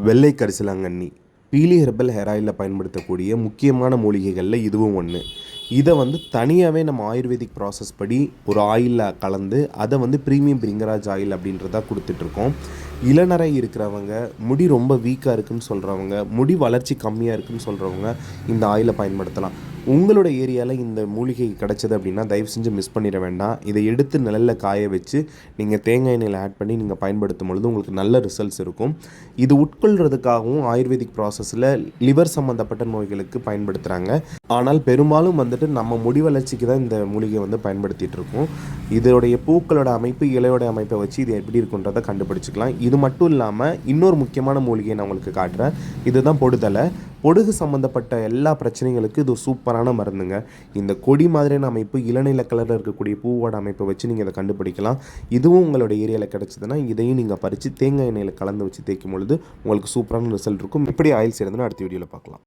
வெள்ளை கரிசலாங்கண்ணி பீலி ஹெர்பல் ஹேர் ஆயிலில் பயன்படுத்தக்கூடிய முக்கியமான மூலிகைகளில் இதுவும் ஒன்று. இதை தனியாகவே நம்ம ஆயுர்வேதிக் ப்ராசஸ் படி ஒரு ஆயிலில் கலந்து அதை ப்ரீமியம் பிரிங்கராஜ் ஆயில் அப்படின்றத கொடுத்துட்ருக்கோம். இளநரை இருக்கிறவங்க, முடி ரொம்ப வீக்காக இருக்குதுன்னு சொல்கிறவங்க, முடி வளர்ச்சி கம்மியாக இருக்குதுன்னு சொல்கிறவங்க இந்த ஆயிலை பயன்படுத்தலாம். உங்களோட ஏரியாவில் இந்த மூலிகை கிடச்சிது அப்படின்னா தயவு செஞ்சு மிஸ் பண்ணிட வேண்டாம். இதை எடுத்து நிழலில் காய வச்சு நீங்கள் தேங்காய் எண்ணெயில் ஆட் பண்ணி நீங்கள் பயன்படுத்தும் பொழுது உங்களுக்கு நல்ல ரிசல்ட்ஸ் இருக்கும். இது உட்கொள்கிறதுக்காகவும் ஆயுர்வேதிக் ப்ராசஸில் லிவர் சம்மந்தப்பட்ட நோய்களுக்கு பயன்படுத்துகிறாங்க. ஆனால் பெரும்பாலும் நம்ம முடி வளர்ச்சிக்கு தான் இந்த மூலிகை பயன்படுத்திகிட்டு இருக்கோம். இதோடைய பூக்களோட அமைப்பு, இலையோட அமைப்பை வச்சு இது எப்படி இருக்குன்றதை கண்டுபிடிச்சிக்கலாம். இது மட்டும் இல்லாமல் இன்னொரு முக்கியமான மூலிகையை நான் உங்களுக்கு காட்டுறேன். இதுதான் பொடுதலை. பொடுகு சம்மந்தப்பட்ட எல்லா பிரச்சனைகளுக்கும் இது சூப்பரான மருந்துங்க. இந்த கொடி மாதிரியான அமைப்பு, இளநீல கலரில் இருக்கக்கூடிய பூவோட அமைப்பை வச்சு நீங்கள் இதை கண்டுபிடிக்கலாம். இதுவும் உங்களோட ஏரியாவில் கிடச்சிதுன்னா இதையும் நீங்கள் பறித்து தேங்காய் எண்ணெயில் கலந்து வச்சு தேய்க்கும் பொழுது உங்களுக்கு சூப்பரான ரிசல்ட் இருக்கும். எப்படி ஆயில் செய்கிறதுன்னு அடுத்த வீடியோவில் பார்க்கலாம்.